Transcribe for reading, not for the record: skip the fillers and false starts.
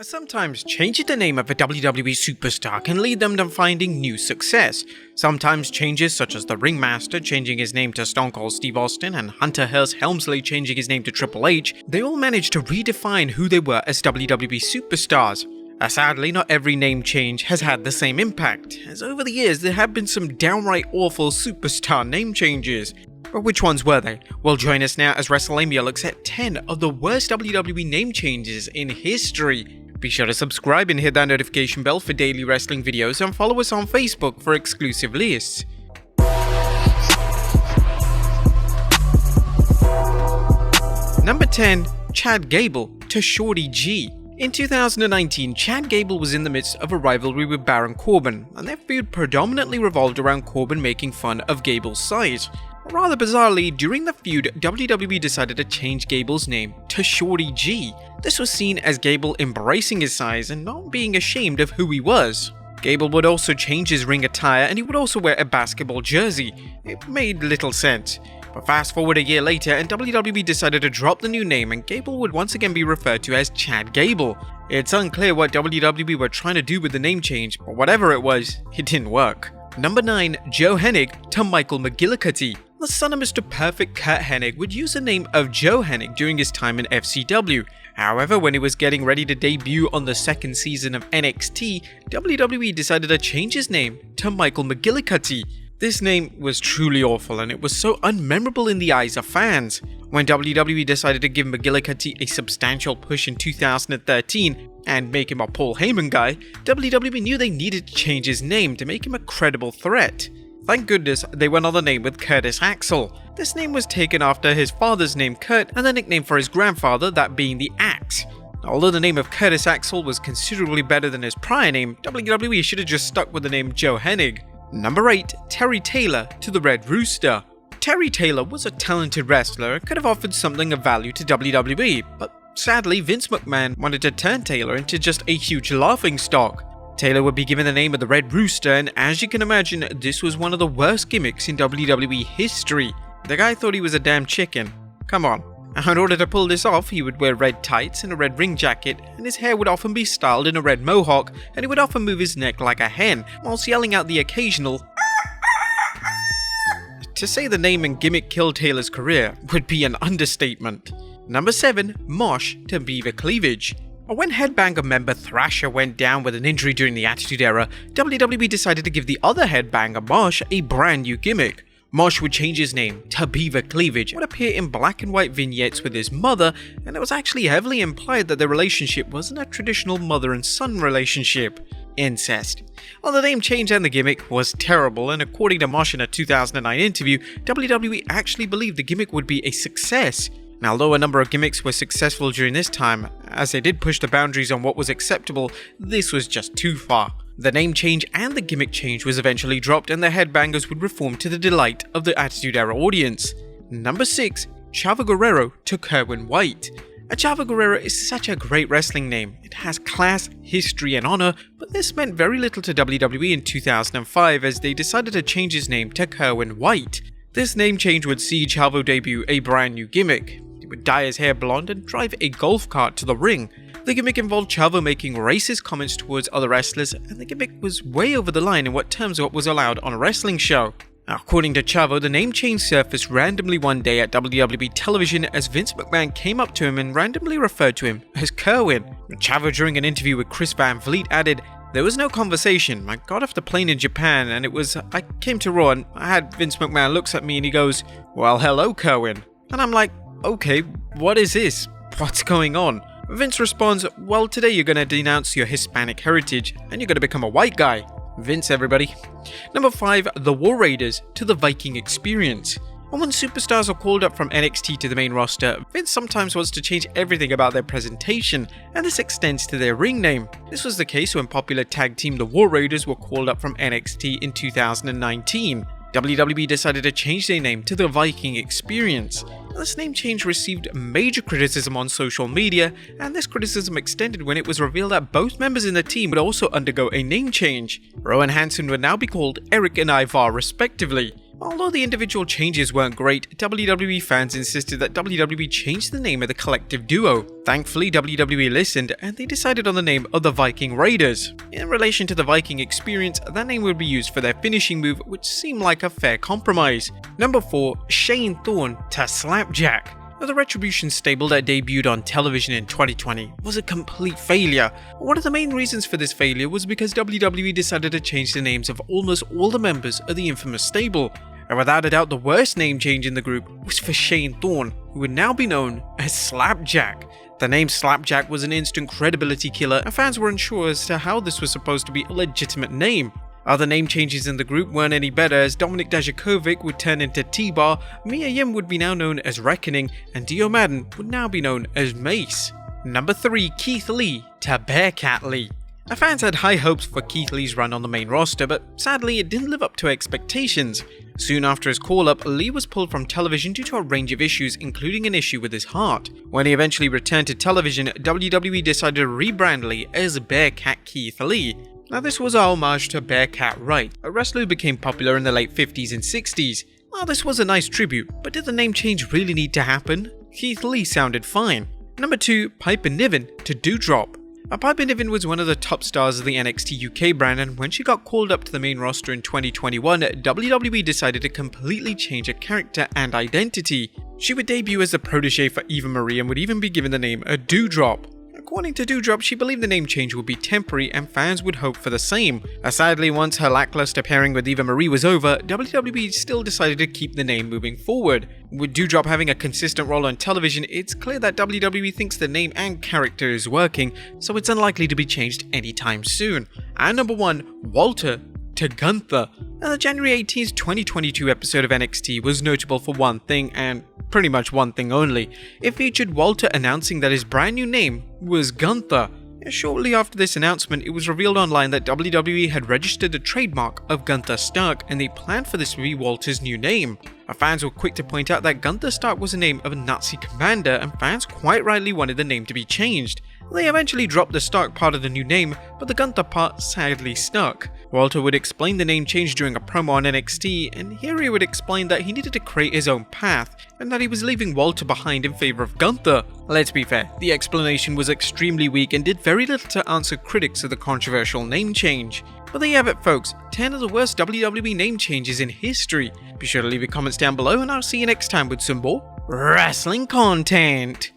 Sometimes changing the name of a WWE superstar can lead them to finding new success. Sometimes changes such as the Ringmaster changing his name to Stone Cold Steve Austin and Hunter Hearst Helmsley changing his name to Triple H, they all managed to redefine who they were as WWE superstars. Sadly, not every name change has had the same impact, as over the years there have been some downright awful superstar name changes. But which ones were they? Well, join us now as Wrestlelamia looks at 10 of the worst WWE name changes in history. Be sure to subscribe and hit that notification bell for daily wrestling videos and follow us on Facebook for exclusive lists. Number 10. Chad Gable to Shorty G. In 2019, Chad Gable was in the midst of a rivalry with Baron Corbin, and their feud predominantly revolved around Corbin making fun of Gable's size. Rather bizarrely, during the feud, WWE decided to change Gable's name to Shorty G. This was seen as Gable embracing his size and not being ashamed of who he was. Gable would also change his ring attire and he would also wear a basketball jersey. It made little sense. But fast forward a year later and WWE decided to drop the new name and Gable would once again be referred to as Chad Gable. It's unclear what WWE were trying to do with the name change, but whatever it was, it didn't work. Number 9. Joe Hennig to Michael McGillicutty. The son of Mr. Perfect Kurt Hennig would use the name of Joe Hennig during his time in FCW. However, when he was getting ready to debut on the second season of NXT, WWE decided to change his name to Michael McGillicutty. This name was truly awful and it was so unmemorable in the eyes of fans. When WWE decided to give McGillicutty a substantial push in 2013 and make him a Paul Heyman guy, WWE knew they needed to change his name to make him a credible threat. Thank goodness they went on the name with Curtis Axel. This name was taken after his father's name Kurt and the nickname for his grandfather, that being the Axe. Although the name of Curtis Axel was considerably better than his prior name, WWE should have just stuck with the name Joe Hennig. Number 8. Terry Taylor to the Red Rooster. Terry Taylor was a talented wrestler and could have offered something of value to WWE, but sadly Vince McMahon wanted to turn Taylor into just a huge laughingstock. Taylor would be given the name of the Red Rooster, and as you can imagine, this was one of the worst gimmicks in WWE history. The guy thought he was a damn chicken. Come on. In order to pull this off, he would wear red tights and a red ring jacket, and his hair would often be styled in a red mohawk, and he would often move his neck like a hen, whilst yelling out the occasional To say the name and gimmick killed Taylor's career would be an understatement. Number 7. Mosh to Beaver Cleavage. When Headbanger member Thrasher went down with an injury during the Attitude Era, WWE decided to give the other Headbanger, Mosh, a brand new gimmick. Mosh would change his name to Beaver Cleavage, would appear in black and white vignettes with his mother, and it was actually heavily implied that their relationship wasn't a traditional mother and son relationship. Incest. Well, the name change and the gimmick was terrible, and according to Mosh in a 2009 interview, WWE actually believed the gimmick would be a success. Now, although a number of gimmicks were successful during this time, as they did push the boundaries on what was acceptable, this was just too far. The name change and the gimmick change was eventually dropped and the Headbangers would reform to the delight of the Attitude Era audience. Number 6. Chavo Guerrero to Kerwin White. Chavo Guerrero is such a great wrestling name. It has class, history and honor, but this meant very little to WWE in 2005 as they decided to change his name to Kerwin White. This name change would see Chavo debut a brand new gimmick. He would dye his hair blonde and drive a golf cart to the ring. The gimmick involved Chavo making racist comments towards other wrestlers, and the gimmick was way over the line in what terms of what was allowed on a wrestling show. According to Chavo, the name change surfaced randomly one day at WWE television as Vince McMahon came up to him and randomly referred to him as Kerwin. Chavo, during an interview with Chris Van Vliet, added, "There was no conversation. I got off the plane in Japan and I came to Raw and I had Vince McMahon looks at me and he goes, 'Well, hello, Kerwin.' And I'm like, okay, what is this? What's going on?" Vince responds, "Well, today you're gonna denounce your Hispanic heritage and you're gonna become a white guy." Vince, everybody. Number 5. The War Raiders to the Viking Experience. When superstars are called up from NXT to the main roster, Vince sometimes wants to change everything about their presentation, and this extends to their ring name. This was the case when popular tag team the War Raiders were called up from NXT in 2019. WWE decided to change their name to the Viking Experience. This name change received major criticism on social media, and this criticism extended when it was revealed that both members in the team would also undergo a name change. Rowan Hansen would now be called Eric and Ivar respectively. Although the individual changes weren't great, WWE fans insisted that WWE change the name of the collective duo. Thankfully, WWE listened and they decided on the name of the Viking Raiders. In relation to the Viking experience, that name would be used for their finishing move, which seemed like a fair compromise. Number 4. Shane Thorne to Slapjack. Now, the Retribution stable that debuted on television in 2020 was a complete failure. One of the main reasons for this failure was because WWE decided to change the names of almost all the members of the infamous stable. And without a doubt, the worst name change in the group was for Shane Thorne, who would now be known as Slapjack. The name Slapjack was an instant credibility killer, and fans were unsure as to how this was supposed to be a legitimate name. Other name changes in the group weren't any better, as Dominik Dijakovic would turn into T-Bar, Mia Yim would be now known as Reckoning, and Dio Madden would now be known as Mace. Number 3. Keith Lee to Bearcat Lee. Now, fans had high hopes for Keith Lee's run on the main roster, but sadly it didn't live up to expectations. Soon after his call-up, Lee was pulled from television due to a range of issues, including an issue with his heart. When he eventually returned to television, WWE decided to rebrand Lee as Bearcat Keith Lee. Now, this was a homage to Bearcat Wright, a wrestler who became popular in the late 50s and 60s. While this was a nice tribute, but did the name change really need to happen? Keith Lee sounded fine. Number 2. Piper Niven to Doudrop. Piper Niven was one of the top stars of the NXT UK brand, and when she got called up to the main roster in 2021, WWE decided to completely change her character and identity. She would debut as the protege for Eva Marie and would even be given the name a Doudrop. According to Doudrop, she believed the name change would be temporary and fans would hope for the same. Sadly, once her lackluster pairing with Eva Marie was over, WWE still decided to keep the name moving forward. With Doudrop having a consistent role on television, it's clear that WWE thinks the name and character is working, so it's unlikely to be changed anytime soon. And number 1, Walter to Gunther. Now, the January 18th, 2022 episode of NXT was notable for one thing, and pretty much one thing only. It featured Walter announcing that his brand new name was Gunther. Shortly after this announcement, it was revealed online that WWE had registered the trademark of Gunther Stark, and they planned for this to be Walter's new name. Fans were quick to point out that Gunther Stark was the name of a Nazi commander, and fans quite rightly wanted the name to be changed. They eventually dropped the Stark part of the new name, but the Gunther part sadly stuck. Walter would explain the name change during a promo on NXT, and here he would explain that he needed to create his own path, and that he was leaving Walter behind in favor of Gunther. Let's be fair, the explanation was extremely weak and did very little to answer critics of the controversial name change. But there you have it, folks, 10 of the worst WWE name changes in history. Be sure to leave your comments down below, and I'll see you next time with some more wrestling content.